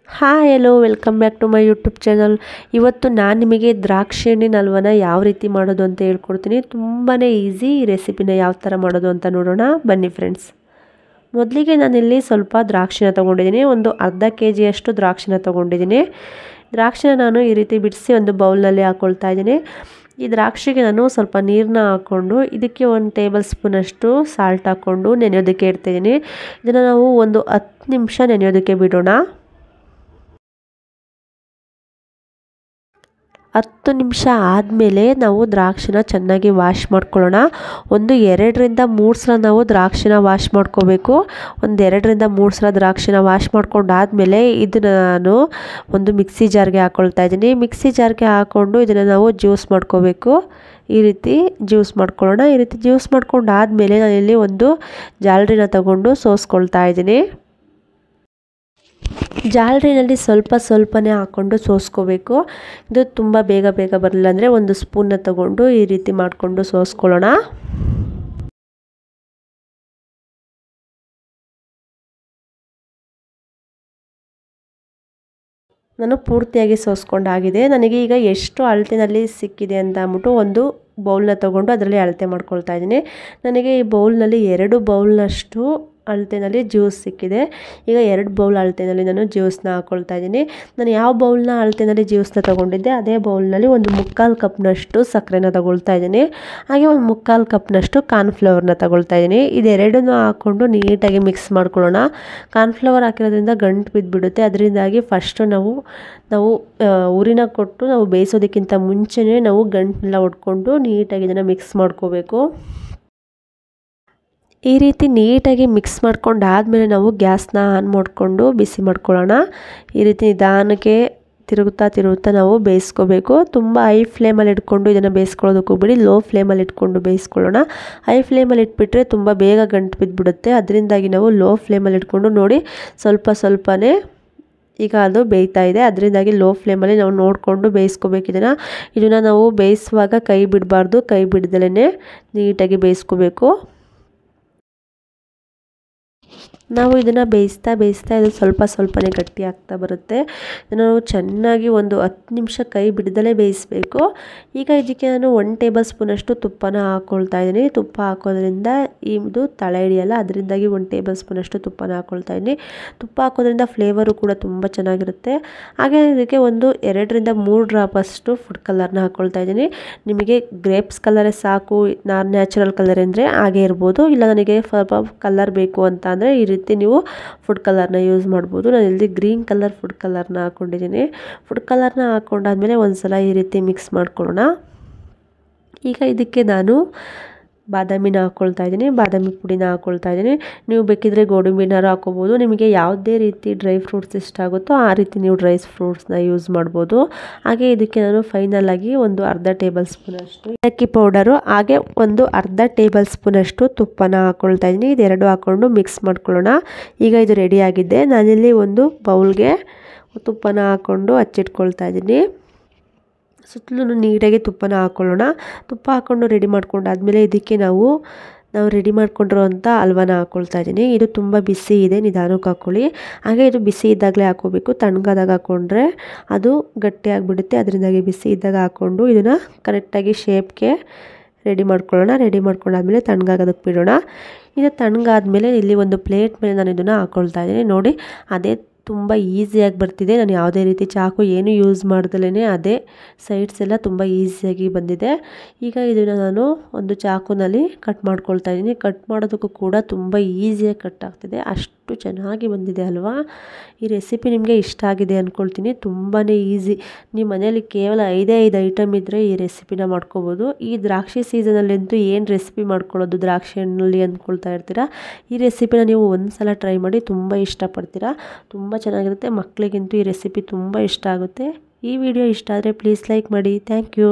Hi hello welcome back to my YouTube channel. ಇವತ್ತು ನಾನು ನಿಮಗೆ ದ್ರಾಕ್ಷಿ ಹಣ್ಣಿನ ಹಲ್ವಾನ ಯಾವ ರೀತಿ ಮಾಡೋದು ಅಂತ ಹೇಳ್ಕೊಡ್ತೀನಿ. ತುಂಬಾ ಈಸಿ. ಈ ರೆಸಿಪಿನ ಯಾವ ಥರ ಮಾಡೋದು ಅಂತ ನೋಡೋಣ ಬನ್ನಿ ಫ್ರೆಂಡ್ಸ್. ಮೊದಲಿಗೆ ನಾನಿಲ್ಲಿ ಸ್ವಲ್ಪ ದ್ರಾಕ್ಷಿನ ತೊಗೊಂಡಿದ್ದೀನಿ. ಒಂದು ಅರ್ಧ kg ಅಷ್ಟು ದ್ರಾಕ್ಷಿನ ತೊಗೊಂಡಿದ್ದೀನಿ. ದ್ರಾಕ್ಷಿನ ನಾನು ಈ ರೀತಿ ಬಿಡಿಸಿ ಒಂದು ಬೌಲ್ನಲ್ಲಿ ಹಾಕ್ಕೊಳ್ತಾ ಇದ್ದೀನಿ. ಈ ದ್ರಾಕ್ಷಿಗೆ ನಾನು ಸ್ವಲ್ಪ ನೀರನ್ನ ಹಾಕ್ಕೊಂಡು ಇದಕ್ಕೆ 1 ಟೇಬಲ್ ಸ್ಪೂನ್ ಅಷ್ಟು ಸಾಲ್ಟ್ ಹಾಕ್ಕೊಂಡು ನೆನೆಯೋದಕ್ಕೆ ಇಡ್ತಿದ್ದೀನಿ. ಇದನ್ನು ನಾವು ಒಂದು 10 ನಿಮಿಷ ನೆನೆಯೋದಕ್ಕೆ ಬಿಡೋಣ. 10 ನಿಮಿಷ ಆದಮೇಲೆ ನಾವು ದ್ರಾಕ್ಷಿನ ಚೆನ್ನಾಗಿ ವಾಶ್ ಮಾಡ್ಕೊಳ್ಳೋಣ. ಒಂದು 2ರಿಂದ 3 ಸಲ ನಾವು ದ್ರಾಕ್ಷಿನ ವಾಶ್ ಮಾಡ್ಕೋಬೇಕು. ಒಂದು 2ರಿಂದ 3 ಸಲ ದ್ರಾಕ್ಷಿನ ವಾಶ್ ಮಾಡ್ಕೊಂಡಾದಮೇಲೆ ಇದನ್ನು ನಾನು ಒಂದು ಮಿಕ್ಸಿ ಜಾರ್ಗೆ ಹಾಕ್ಕೊಳ್ತಾ ಇದ್ದೀನಿ. ಮಿಕ್ಸಿ ಜಾರ್ಗೆ ಹಾಕ್ಕೊಂಡು ಇದನ್ನು ನಾವು ಜ್ಯೂಸ್ ಮಾಡ್ಕೋಬೇಕು. ಈ ರೀತಿ ಜ್ಯೂಸ್ ಮಾಡ್ಕೊಳ್ಳೋಣ. ಈ ರೀತಿ ಜ್ಯೂಸ್ ಮಾಡ್ಕೊಂಡಾದಮೇಲೆ ನಾನಿಲ್ಲಿ ಒಂದು ಜಾಲರಿನ ತಗೊಂಡು ಸೋಸ್ಕೊಳ್ತಾ ಇದ್ದೀನಿ. ಜಾಲರಿನಲ್ಲಿ ಸ್ವಲ್ಪನೇ ಹಾಕ್ಕೊಂಡು ಸೋಸ್ಕೋಬೇಕು. ಇದು ತುಂಬ ಬೇಗ ಬರಲಿಲ್ಲ ಅಂದರೆ ಒಂದು ಸ್ಪೂನ್ನ ತಗೊಂಡು ಈ ರೀತಿ ಮಾಡಿಕೊಂಡು ಸೋಸ್ಕೊಳ್ಳೋಣ. ನಾನು ಪೂರ್ತಿಯಾಗಿ ಸೋಸ್ಕೊಂಡಾಗಿದೆ. ನನಗೆ ಈಗ ಎಷ್ಟು ಅಳತೆನಲ್ಲಿ ಸಿಕ್ಕಿದೆ ಅಂತ ಅಂದ್ಬಿಟ್ಟು ಒಂದು ಬೌಲ್ನ ತೊಗೊಂಡು ಅದರಲ್ಲಿ ಅಳತೆ ಮಾಡ್ಕೊಳ್ತಾ ಇದ್ದೀನಿ. ನನಗೆ ಈ ಬೌಲ್ನಲ್ಲಿ 2 ಬೌಲ್ನಷ್ಟು ಅಳತೆನಲ್ಲಿ ಜ್ಯೂಸ್ ಸಿಕ್ಕಿದೆ. ಈಗ 2 ಬೌಲ್ ಅಳತೆನಲ್ಲಿ ನಾನು ಜ್ಯೂಸನ್ನ ಹಾಕ್ಕೊಳ್ತಾ ಇದ್ದೀನಿ. ನಾನು ಯಾವ ಬೌಲ್ನ ಅಳತೆನಲ್ಲಿ ಜ್ಯೂಸನ್ನ ತೊಗೊಂಡಿದ್ದೆ ಅದೇ ಬೌಲ್ನಲ್ಲಿ ಒಂದು 3/4 ಕಪ್ನಷ್ಟು ಸಕ್ಕರೆನ ತಗೊಳ್ತಾ ಇದ್ದೀನಿ. ಹಾಗೆ ಒಂದು 3/4 ಕಪ್ನಷ್ಟು ಕಾರ್ನ್ಫ್ಲವರ್ನ ತಗೊಳ್ತಾ ಇದ್ದೀನಿ. ಇದೆರಡನ್ನೂ ಹಾಕ್ಕೊಂಡು ನೀಟಾಗಿ ಮಿಕ್ಸ್ ಮಾಡ್ಕೊಳ್ಳೋಣ. ಕಾರ್ನ್ಫ್ಲವರ್ ಹಾಕಿರೋದ್ರಿಂದ ಗಂಟು ಬಿದ್ದುಬಿಡುತ್ತೆ. ಅದರಿಂದಾಗಿ ಫಸ್ಟು ನಾವು ಉರಿನ ಕೊಟ್ಟು ನಾವು ಬೇಯಿಸೋದಕ್ಕಿಂತ ಮುಂಚೆನೇ ನಾವು ಗಂಟನ್ನೆಲ್ಲ ಒಡ್ಕೊಂಡು ನೀಟಾಗಿ ಇದನ್ನು ಮಿಕ್ಸ್ ಮಾಡ್ಕೋಬೇಕು. ಈ ರೀತಿ ನೀಟಾಗಿ ಮಿಕ್ಸ್ ಮಾಡ್ಕೊಂಡಾದಮೇಲೆ ನಾವು ಗ್ಯಾಸ್ನ ಆನ್ ಮಾಡಿಕೊಂಡು ಬಿಸಿ ಮಾಡ್ಕೊಳ್ಳೋಣ. ಈ ರೀತಿ ನಿಧಾನಕ್ಕೆ ತಿರುಗುತ್ತಾ ನಾವು ಬೇಯಿಸ್ಕೋಬೇಕು. ತುಂಬ ಹೈ ಫ್ಲೇಮಲ್ಲಿ ಇಟ್ಕೊಂಡು ಇದನ್ನು ಬೇಯಿಸ್ಕೊಳ್ಳೋದಕ್ಕೆ ಹೋಗ್ಬಿಡಿ. ಲೋ ಫ್ಲೇಮಲ್ಲಿ ಇಟ್ಕೊಂಡು ಬೇಯಿಸ್ಕೊಳ್ಳೋಣ. ಹೈ ಫ್ಲೇಮಲ್ಲಿ ಇಟ್ಬಿಟ್ರೆ ತುಂಬ ಬೇಗ ಗಂಟು ಬಿದ್ದುಬಿಡುತ್ತೆ. ಅದರಿಂದಾಗಿ ನಾವು ಲೋ ಫ್ಲೇಮಲ್ಲಿ ಇಟ್ಕೊಂಡು ನೋಡಿ ಸ್ವಲ್ಪನೇ ಈಗ ಅದು ಬೇಯ್ತಾ ಇದೆ. ಅದರಿಂದಾಗಿ ಲೋ ಫ್ಲೇಮಲ್ಲಿ ನಾವು ನೋಡಿಕೊಂಡು ಬೇಯಿಸ್ಕೋಬೇಕು. ಇದನ್ನು ನಾವು ಬೇಯಿಸುವಾಗ ಕೈ ಬಿಡಬಾರ್ದು. ಕೈ ಬಿಡ್ದಲೇ ನೀಟಾಗಿ ಬೇಯಿಸ್ಕೋಬೇಕು. ನಾವು ಇದನ್ನು ಬೇಯಿಸ್ತಾ ಇದು ಸ್ವಲ್ಪನೇ ಗಟ್ಟಿ ಆಗ್ತಾ ಬರುತ್ತೆ. ಇದನ್ನು ನಾವು ಚೆನ್ನಾಗಿ ಒಂದು 10 ನಿಮಿಷ ಕೈ ಬಿಡದಲೇ ಬೇಯಿಸಬೇಕು. ಈಗ ಇದಕ್ಕೆ ನಾನು 1 ಟೇಬಲ್ ಸ್ಪೂನಷ್ಟು ತುಪ್ಪನ ಹಾಕ್ಕೊಳ್ತಾ ಇದ್ದೀನಿ. ತುಪ್ಪ ಹಾಕೋದ್ರಿಂದ ಇದು ತಳ ಹಿಡಿಯಲ್ಲ. ಅದರಿಂದಾಗಿ 1 ಟೇಬಲ್ ಸ್ಪೂನಷ್ಟು ತುಪ್ಪನ ಹಾಕ್ಕೊಳ್ತಾ ಇದ್ದೀನಿ. ತುಪ್ಪ ಹಾಕೋದ್ರಿಂದ ಫ್ಲೇವರು ಕೂಡ ತುಂಬ ಚೆನ್ನಾಗಿರುತ್ತೆ. ಹಾಗೆ ಇದಕ್ಕೆ ಒಂದು 2ರಿಂದ 3 ಡ್ರಾಪ್ ಅಷ್ಟು ಫುಡ್ ಕಲರ್ನ ಹಾಕ್ಕೊಳ್ತಾ ಇದ್ದೀನಿ. ನಿಮಗೆ ಗ್ರೇಪ್ಸ್ ಕಲರೇ ಸಾಕು, ನ್ಯಾಚುರಲ್ ಕಲರ್ ಅಂದರೆ ಹಾಗೆ ಇರ್ಬೋದು. ಇಲ್ಲ ನನಗೆ ಸ್ವಲ್ಪ ಕಲರ್ ಬೇಕು ಅಂತ ಅಂದರೆ ಈ ರೀತಿ ನೀವು ಫುಡ್ ಕಲರ್ನ ಯೂಸ್ ಮಾಡ್ಬೋದು. ನಾನು ಇಲ್ಲಿ ಗ್ರೀನ್ ಕಲರ್ ಫುಡ್ ಕಲರ್ನ ಹಾಕ್ಕೊಂಡಿದ್ದೀನಿ. ಫುಡ್ ಕಲರ್ನ ಹಾಕ್ಕೊಂಡಾದ್ಮೇಲೆ ಒಂದ್ಸಲ ಈ ರೀತಿ ಮಿಕ್ಸ್ ಮಾಡ್ಕೊಳ್ಳೋಣ. ಈಗ ಇದಕ್ಕೆ ನಾನು ಬಾದಾಮಿನ ಹಾಕ್ಕೊಳ್ತಾ ಇದ್ದೀನಿ. ಬಾದಾಮಿ ಪುಡಿನ ಹಾಕ್ಕೊಳ್ತಾ ಇದ್ದೀನಿ. ನೀವು ಬೇಕಿದ್ರೆ ಗೋಡಂಬಿನಾರು ಹಾಕ್ಕೋಬೋದು. ನಿಮಗೆ ಯಾವುದೇ ರೀತಿ ಡ್ರೈ ಫ್ರೂಟ್ಸ್ ಇಷ್ಟ ಆಗುತ್ತೋ ಆ ರೀತಿ ನೀವು ಡ್ರೈ ಫ್ರೂಟ್ಸ್ನ ಯೂಸ್ ಮಾಡ್ಬೋದು. ಹಾಗೆ ಇದಕ್ಕೆ ನಾನು ಫೈನಲ್ ಆಗಿ ಒಂದು ಅರ್ಧ ಟೇಬಲ್ ಸ್ಪೂನ್ ಅಷ್ಟು ಏಲಕ್ಕಿ ಪೌಡರು ಹಾಗೆ ಒಂದು ಅರ್ಧ ಟೇಬಲ್ ಸ್ಪೂನ್ ಅಷ್ಟು ತುಪ್ಪನ ಹಾಕ್ಕೊಳ್ತಾ ಇದ್ದೀನಿ. ಇದೆರಡು ಹಾಕ್ಕೊಂಡು ಮಿಕ್ಸ್ ಮಾಡ್ಕೊಳ್ಳೋಣ. ಈಗ ಇದು ರೆಡಿಯಾಗಿದೆ. ನಾನಿಲ್ಲಿ ಒಂದು ಬೌಲ್ಗೆ ತುಪ್ಪನ ಹಾಕ್ಕೊಂಡು ಹಚ್ಚಿಟ್ಕೊಳ್ತಾ ಇದ್ದೀನಿ. ಸುತ್ತಲೂ ನೀಟಾಗಿ ತುಪ್ಪನ ಹಾಕ್ಕೊಳ್ಳೋಣ. ತುಪ್ಪ ಹಾಕ್ಕೊಂಡು ರೆಡಿ ಮಾಡ್ಕೊಂಡಾದ್ಮೇಲೆ ಇದಕ್ಕೆ ನಾವು ರೆಡಿ ಮಾಡ್ಕೊಂಡಿರೋಂಥ ಹಲ್ವಾನ ಹಾಕ್ಕೊಳ್ತಾ ಇದ್ದೀನಿ. ಇದು ತುಂಬ ಬಿಸಿ ಇದೆ, ನಿಧಾನಕ್ಕೆ ಹಾಕ್ಕೊಳ್ಳಿ. ಹಾಗೆ ಇದು ಬಿಸಿ ಇದ್ದಾಗಲೇ ಹಾಕ್ಕೋಬೇಕು. ತಣ್ಣಗಾದಾಗ ಹಾಕ್ಕೊಂಡ್ರೆ ಅದು ಗಟ್ಟಿಯಾಗಿಬಿಡುತ್ತೆ. ಅದರಿಂದಾಗಿ ಬಿಸಿ ಇದ್ದಾಗ ಹಾಕ್ಕೊಂಡು ಇದನ್ನು ಕರೆಕ್ಟಾಗಿ ಶೇಪ್ಗೆ ರೆಡಿ ಮಾಡ್ಕೊಳ್ಳೋಣ. ರೆಡಿ ಮಾಡ್ಕೊಂಡಾದ್ಮೇಲೆ ತಣ್ಣಗಾಗೋದಕ್ಕೆ ಬಿಡೋಣ. ಇದು ತಣ್ಣಗಾದ್ಮೇಲೆ ಇಲ್ಲಿ ಒಂದು ಪ್ಲೇಟ್ ಮೇಲೆ ನಾನು ಇದನ್ನು ಹಾಕ್ಕೊಳ್ತಾ ಇದ್ದೀನಿ. ನೋಡಿ, ಅದೇ ತುಂಬ ಈಸಿಯಾಗಿ ಬರ್ತಿದೆ. ನಾನು ಯಾವುದೇ ರೀತಿ ಚಾಕು ಏನು ಯೂಸ್ ಮಾಡ್ದಲೇ ಅದೇ ಸೈಡ್ಸ್ ಎಲ್ಲ ತುಂಬ ಈಸಿಯಾಗಿ ಬಂದಿದೆ. ಈಗ ಇದನ್ನು ನಾನು ಒಂದು ಚಾಕುನಲ್ಲಿ ಕಟ್ ಮಾಡ್ಕೊಳ್ತಾ ಇದ್ದೀನಿ. ಕಟ್ ಮಾಡೋದಕ್ಕೂ ಕೂಡ ತುಂಬ ಈಸಿಯಾಗಿ ಕಟ್ ಆಗ್ತಿದೆ. ಅಷ್ಟು ಚೆನ್ನಾಗಿ ಬಂದಿದೆ ಅಲ್ವಾ. ಈ ರೆಸಿಪಿ ನಿಮಗೆ ಇಷ್ಟ ಆಗಿದೆ ಅಂದ್ಕೊಳ್ತೀನಿ. ತುಂಬಾ ಈಸಿ. ನಿಮ್ಮ ಮನೇಲಿ ಕೇವಲ 5 ಐಟಮ್ ಇದ್ದರೆ ಈ ರೆಸಿಪಿನ ಮಾಡ್ಕೋಬೋದು. ಈ ದ್ರಾಕ್ಷಿ ಸೀಸನಲ್ಲಂತೂ ಏನು ರೆಸಿಪಿ ಮಾಡ್ಕೊಳ್ಳೋದು ದ್ರಾಕ್ಷಿ ಹಣ್ಣಲ್ಲಿ ಅಂದ್ಕೊಳ್ತಾ ಇರ್ತೀರಾ. ಈ ರೆಸಿಪಿನ ನೀವು ಒಂದ್ಸಲ ಟ್ರೈ ಮಾಡಿ, ತುಂಬ ಇಷ್ಟಪಡ್ತೀರಾ. ತುಂಬ ಚೆನ್ನಾಗಿರುತ್ತೆ. ಮಕ್ಕಳಿಗಂತೂ ಈ ರೆಸಿಪಿ ತುಂಬ ಇಷ್ಟ ಆಗುತ್ತೆ. ಈ ವಿಡಿಯೋ ಇಷ್ಟ ಆದರೆ ಪ್ಲೀಸ್ ಲೈಕ್ ಮಾಡಿ. Thank you.